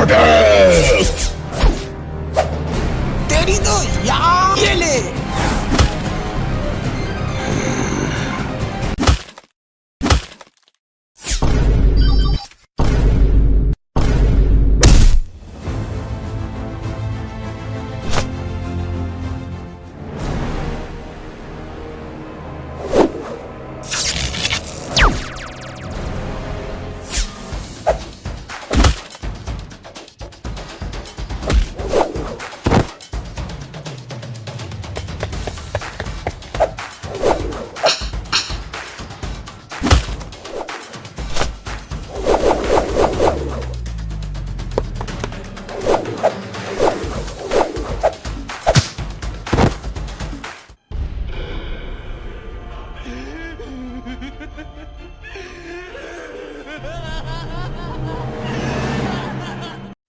Order. तेरी तो यार ये ले।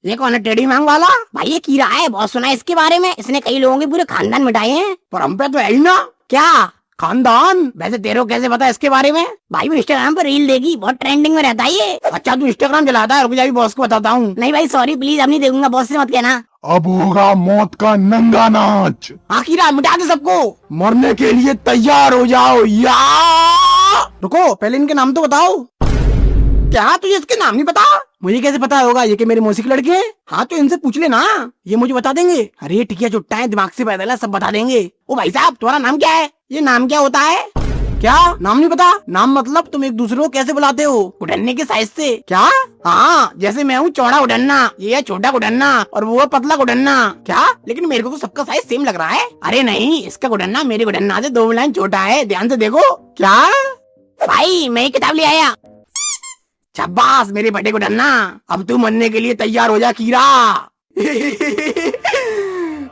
ये कौन है टेढ़ी मांग वाला? भाई ये कीड़ा है, बहुत सुना है इसके बारे में। इसने कई लोगों के पूरे खानदान मिटाए हैं। पर हम पे तो है ही ना क्या खानदान। वैसे तेरे को कैसे पता इसके बारे में? भाई वो इंस्टाग्राम पर रील देगी, बहुत ट्रेंडिंग में रहता है ये। अच्छा तू इंस्टाग्राम चलाता है? रुक जा, बॉस को बताता हूँ। नहीं भाई सॉरी प्लीज, अब नहीं देखूंगा, बॉस से मत कहना। अब होगा मौत का नंगा नाच। हाँ कीड़ा मिटा दे सबको। मरने के लिए तैयार हो जाओ या। रुको पहले इनके नाम तो बताओ। क्या तुझे इसके नाम नहीं पता? मुझे कैसे पता होगा, ये कि मेरे मौसी के लड़के हैं। हाँ तो इनसे पूछ लेना, ये मुझे बता देंगे। अरे टिकिया चुट्टा है, दिमाग से पैदल है, सब बता देंगे। ओ भाई साहब तुम्हारा नाम क्या है? ये नाम क्या होता है? क्या नाम नहीं पता? नाम मतलब तुम एक दूसरे को कैसे बुलाते हो? उड़न्ने के साइज से। क्या? हाँ जैसे मैं हूँ चौड़ा उड़न्ना, ये है छोटा उड़न्ना और वो है पतला उड़न्ना। क्या? लेकिन मेरे को तो सबका साइज सेम लग रहा है। अरे नहीं, इसका उड़न्ना मेरे उड़न्ना से 2 लाइन छोटा है, ध्यान से देखो। क्या? भाई मैं किताब ले आया। शाबाश मेरे बड़े उड़न्ना, अब तू मरने के लिए तैयार हो जा कीड़ा।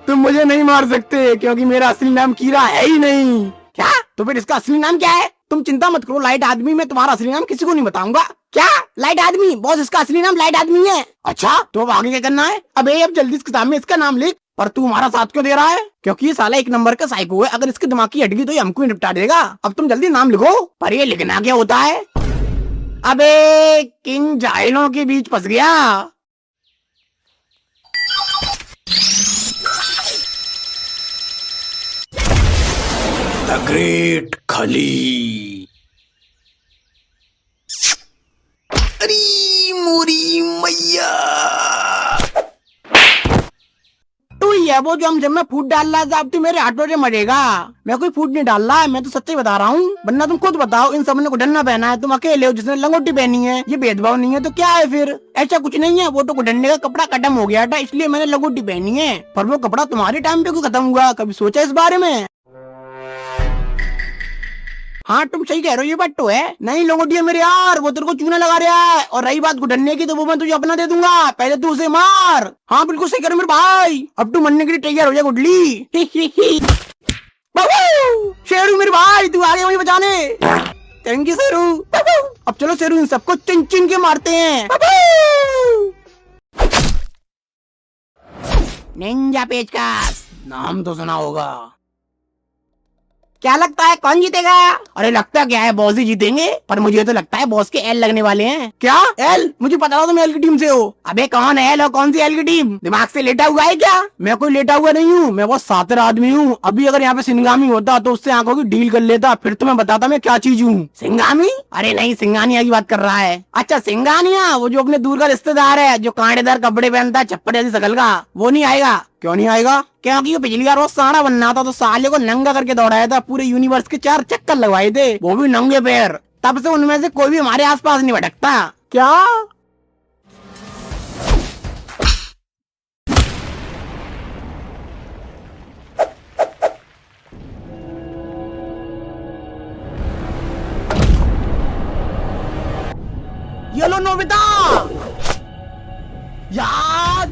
तुम मुझे नहीं मार सकते क्योंकि मेरा असली नाम कीड़ा है ही नहीं। क्या? तो फिर इसका असली नाम क्या है? तुम चिंता मत करो लाइट आदमी, मैं तुम्हारा असली नाम किसी को नहीं बताऊंगा। क्या लाइट आदमी? बॉस इसका असली नाम लाइट आदमी है। अच्छा तो अब आगे क्या करना है? अबे अब जल्दी इस किताब में इसका नाम लिख। पर तू हमारा साथ क्यों दे रहा है? क्योंकि ये साला 1 नंबर का साइको है, अगर इसके दिमाग की हट गई तो ये हमको ही निपटा देगा। अब तुम जल्दी नाम लिखो। पर ये लिखना क्या होता है? अबे किन जाहिलों के बीच फंस गया। द ग्रेट खली। अरे मोरी मैया, तू ही है वो जो हम जब मैं फूट डाल रहा था, अब तू मेरे हाथों से मरेगा। मैं कोई फूट नहीं डाल रहा है, मैं तो सच्चाई बता रहा हूँ। वरना तुम खुद बताओ, इन सबने गुडन्ना पहना है, तुम अकेले हो जिसने लंगोटी पहनी है। ये भेदभाव नहीं है तो क्या है फिर? ऐसा कुछ नहीं है, वो तो गुडन्ने का कपड़ा खत्म हो गया था इसलिए मैंने लंगोटी पहनी है। पर वो कपड़ा तुम्हारे टाइम पे क्यों खत्म हुआ? कभी सोचा इस बारे में? हाँ तुम सही कह रहे हो, ये बात तो है। नहीं लंगोटी है मेरे यार, वो तेरे को चूना लगा रहा है। और रही बात गुडन्ने की तो वो मैं तुझे अपना दे दूंगा, पहले तू उसे मार। हाँ बिल्कुल सही कह रहे हो मेरे भाई, अब तू मरने के लिए तैयार हो जा गुडली। शेरू मेरे भाई, तू आ गया मुझे बचाने। Thank you Sheru. अब चलो शेरू इन सबको चिन चिन के मारते हैं। निंजा पेचकस। नाम तो सुना होगा। क्या लगता है कौन जीतेगा? अरे लगता क्या है, बॉस ही जीतेंगे। पर मुझे तो लगता है बॉस के एल लगने वाले हैं। क्या एल? मुझे पता था तुम एल की टीम से हो। अबे कौन है एल और कौन सी एल की टीम? दिमाग से लेटा हुआ है क्या? मैं कोई लेटा हुआ नहीं हूँ, मैं बहुत सातर आदमी हूँ। अभी अगर यहाँ पे सिंगामी होता तो उससे आंखों की डील कर लेता, फिर तुम्हें बताता मैं क्या चीज हूँ। सिंगामी? अरे नहीं, सिंगानिया की बात कर रहा है। अच्छा सिंगानिया, वो जो अपने दूर का रिश्तेदार है, जो कांटेदार कपड़े पहनता है, छप्पर जैसी शकल का, वो नहीं आएगा। क्यों नहीं आएगा? क्योंकि वो पिछली बार वो साड़ा बनना था तो साले को नंगा करके दौड़ाया था, पूरे यूनिवर्स के 4 चक्कर लगवाए थे, वो भी नंगे पैर। तब से उनमें से कोई भी हमारे आसपास नहीं भटकता। क्या? ये लो नोबिता यार।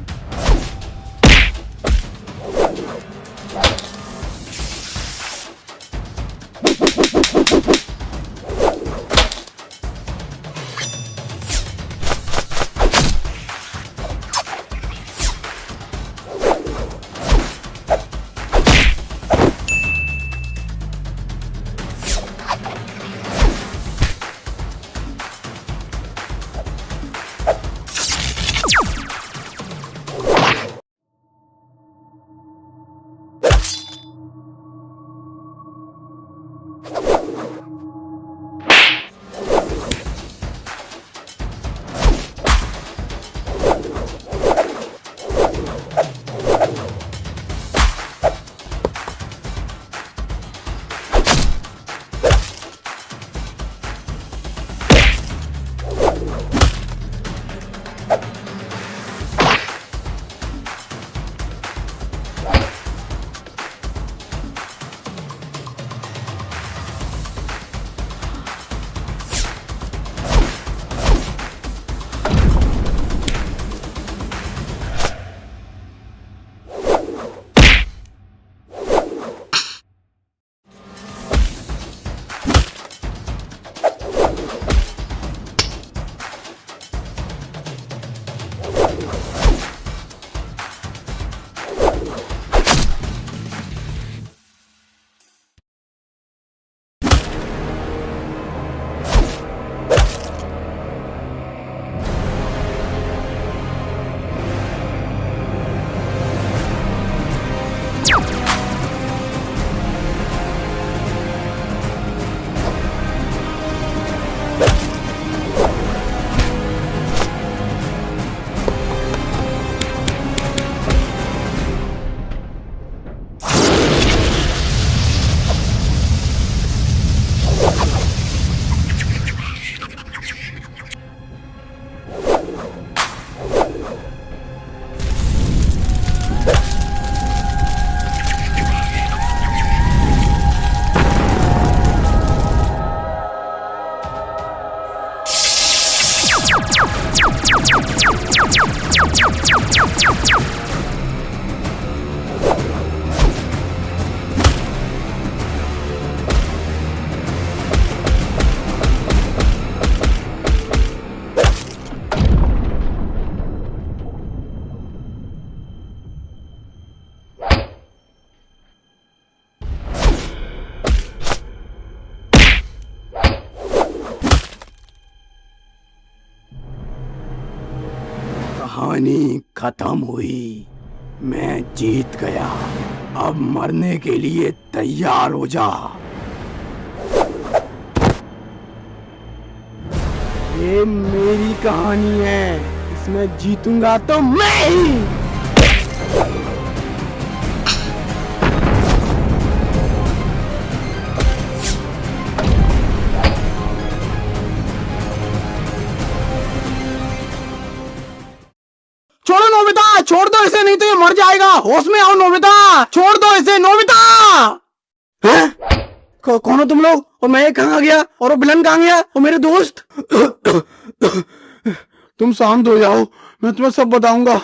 कहानी खत्म हुई, मैं जीत गया। अब मरने के लिए तैयार हो जा। ये मेरी कहानी है, इसमें जीतूंगा तो मैं ही। छोड़ो नोबिता, छोड़ दो इसे, नहीं तो ये मर जाएगा। होश में आओ नोबिता, छोड़ दो इसे नोबिता। हैं? कौन हो तुम लोग? और मैं कहाँ गया? और वो विलन कहाँ गया? और मेरे दोस्त? तुम शांत हो जाओ, मैं तुम्हें सब बताऊंगा।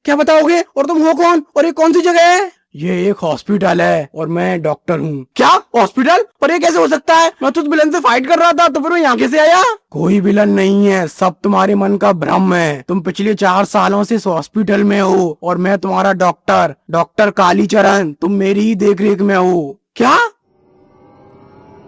क्या बताओगे? और तुम हो कौन? और ये कौन सी जगह है? ये एक हॉस्पिटल है और मैं डॉक्टर हूँ। क्या हॉस्पिटल? पर ये कैसे हो सकता है? मैं तो उस विलन से फाइट कर रहा था, तो फिर मैं यहाँ कैसे आया? कोई विलन नहीं है, सब तुम्हारे मन का भ्रम है। तुम पिछले 4 सालों से इस हॉस्पिटल में हो और मैं तुम्हारा डॉक्टर, डॉक्टर कालीचरण, तुम मेरी ही देख रेख में हो। क्या?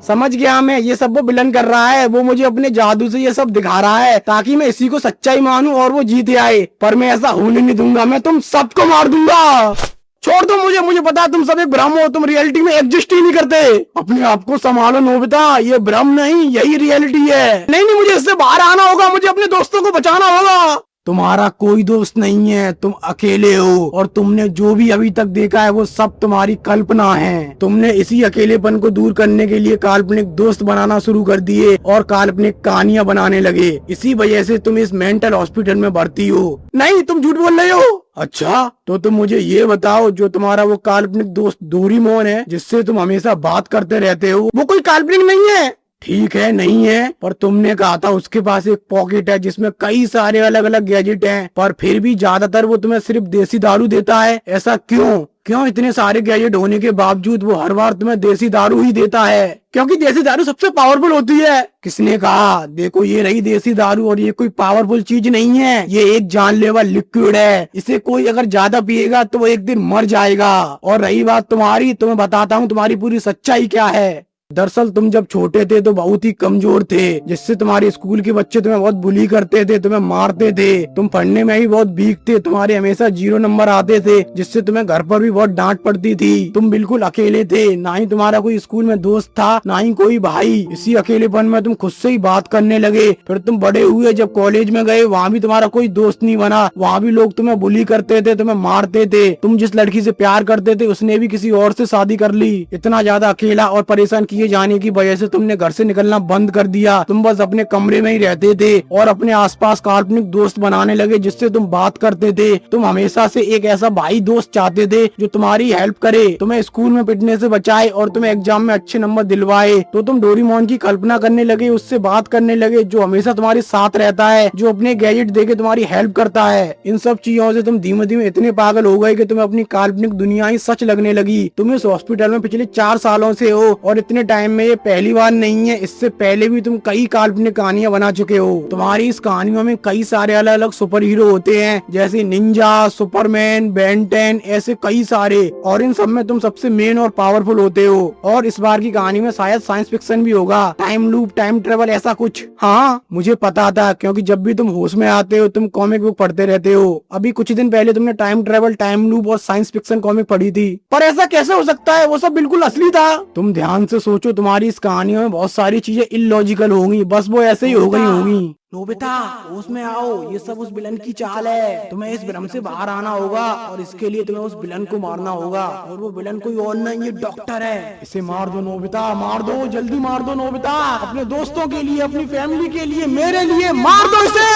समझ गया मैं, ये सब वो विलन कर रहा है। वो मुझे अपने जादू से ये सब दिखा रहा है ताकि मैं इसी को सच्चाई मानूं और वो जीते आए। पर मैं ऐसा होने नहीं दूंगा, मैं तुम सबको मार दूंगा। छोड़ दो मुझे पता है तुम सब एक भ्रम हो, तुम रियलिटी में एग्जिस्ट ही नहीं करते। अपने आप को संभालो नोबिता, ये भ्रम नहीं, यही रियलिटी है। नहीं, मुझे इससे बाहर आना होगा, मुझे अपने दोस्तों को बचाना होगा। तुम्हारा कोई दोस्त नहीं है, तुम अकेले हो और तुमने जो भी अभी तक देखा है वो सब तुम्हारी कल्पना है। तुमने इसी अकेलेपन को दूर करने के लिए काल्पनिक दोस्त बनाना शुरू कर दिए और काल्पनिक कहानियां बनाने लगे। इसी वजह से तुम इस मेंटल हॉस्पिटल में भर्ती हो। नहीं, तुम झूठ बोल रहे हो। अच्छा, तो तुम मुझे ये बताओ, जो तुम्हारा वो काल्पनिक दोस्त डोरेमोन है जिससे तुम हमेशा बात करते रहते हो, वो कोई काल्पनिक नहीं है? ठीक है, नहीं है, पर तुमने कहा था उसके पास एक पॉकेट है जिसमें कई सारे अलग अलग गैजेट हैं, पर फिर भी ज्यादातर वो तुम्हें सिर्फ देसी दारू देता है। ऐसा क्यों इतने सारे गैजेट होने के बावजूद वो हर बार तुम्हें देसी दारू ही देता है? क्योंकि देसी दारू सबसे पावरफुल होती है। किसने कहा? देखो, ये रही देसी दारू और ये कोई पावरफुल चीज नहीं है, ये एक जानलेवा लिक्विड है। इसे कोई अगर ज्यादा पिएगा तो वो एक दिन मर जाएगा। और रही बात तुम्हारी, तो मैं बताता हूँ तुम्हारी पूरी सच्चाई क्या है। दरअसल तुम जब छोटे थे तो बहुत ही कमजोर थे, जिससे तुम्हारे स्कूल के बच्चे तुम्हें बहुत बुली करते थे, तुम्हें मारते थे। तुम पढ़ने में ही बहुत वीक थे, तुम्हारे हमेशा 0 नंबर आते थे, जिससे तुम्हें घर पर भी बहुत डांट पड़ती थी। तुम बिल्कुल अकेले थे, ना ही तुम्हारा कोई स्कूल में दोस्त था, ना ही कोई भाई। इसी अकेलेपन में तुम खुद से ही बात करने लगे। फिर तुम बड़े हुए, जब कॉलेज में गए, वहाँ भी तुम्हारा कोई दोस्त नहीं बना। वहाँ भी लोग तुम्हें बुली करते थे, तुम्हें मारते थे। तुम जिस लड़की से प्यार करते थे उसने भी किसी और से शादी कर ली। इतना ज्यादा अकेला और परेशान किए जाने की वजह से तुमने घर से निकलना बंद कर दिया। तुम बस अपने कमरे में ही रहते थे और अपने आसपास काल्पनिक दोस्त बनाने लगे जिससे तुम बात करते थे। तुम हमेशा से एक ऐसा भाई दोस्त चाहते थे जो तुम्हारी हेल्प करे, तुम्हें स्कूल में पिटने से बचाए और तुम्हें एग्जाम में अच्छे नंबर दिलवाए। तो तुम डोरेमोन की कल्पना करने लगे, उससे बात करने लगे, जो हमेशा तुम्हारे साथ रहता है, जो अपने गैजेट देके तुम्हारी हेल्प करता है। इन सब चीजों से तुम धीमे धीमे इतने पागल हो गए कि तुम्हें अपनी काल्पनिक दुनिया ही सच लगने लगी। तुम इस हॉस्पिटल में पिछले 4 सालों से हो और इतने टाइम में ये पहली बार नहीं है, इससे पहले भी तुम कई काल्पनिक कहानियां बना चुके हो। तुम्हारी इस कहानियों में कई सारे अलग अलग सुपर हीरो होते हैं, जैसे निंजा, सुपरमैन, बेन 10, ऐसे कई सारे, और इन सब में तुम सबसे मेन और पावरफुल होते हो। और इस बार की कहानी में शायद साइंस फिक्शन भी होगा, टाइम लूप, टाइम ट्रेवल, ऐसा कुछ। हाँ, मुझे पता था, क्योंकि जब भी तुम होश में आते हो तुम कॉमिक बुक पढ़ते रहते हो। अभी कुछ दिन पहले तुमने टाइम ट्रेवल, टाइम लूप और साइंस फिक्शन कॉमिक पढ़ी थी। पर ऐसा कैसे हो सकता है? वो सब बिल्कुल असली था। तुम ध्यान से सोचो, तुम्हारी इस कहानियों में बहुत सारी चीजें इलॉजिकल होंगी, बस वो ऐसे ही हो गई होंगी। नोबिता, उसमें आओ, ये सब उस विलन की चाल है। तुम्हें इस भ्रम से बाहर आना होगा और इसके लिए तुम्हें उस विलन को मारना होगा। और वो विलन कोई और नहीं, ये डॉक्टर है। इसे मार दो नोबिता, मार दो, जल्दी मार दो नोबिता, अपने दोस्तों के लिए, अपनी फैमिली के लिए, मेरे लिए, मार दो इसे।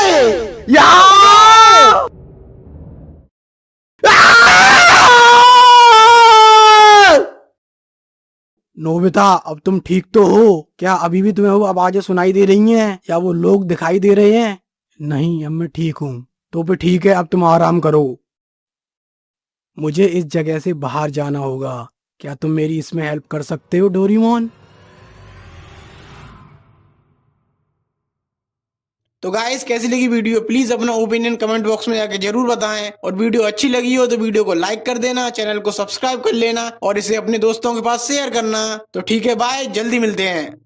यार! नोबिता, अब तुम ठीक तो हो? क्या अभी भी तुम्हें वो आवाजें सुनाई दे रही हैं या वो लोग दिखाई दे रहे हैं? नहीं, अब मैं ठीक हूँ। तो फिर ठीक है, अब तुम आराम करो। मुझे इस जगह से बाहर जाना होगा। क्या तुम मेरी इसमें हेल्प कर सकते हो डोरेमोन? तो गाइस, कैसी लगी वीडियो? प्लीज अपना ओपिनियन कमेंट बॉक्स में जाके जरूर बताएं। और वीडियो अच्छी लगी हो तो वीडियो को लाइक कर देना, चैनल को सब्सक्राइब कर लेना और इसे अपने दोस्तों के पास शेयर करना। तो ठीक है, बाय, जल्दी मिलते हैं।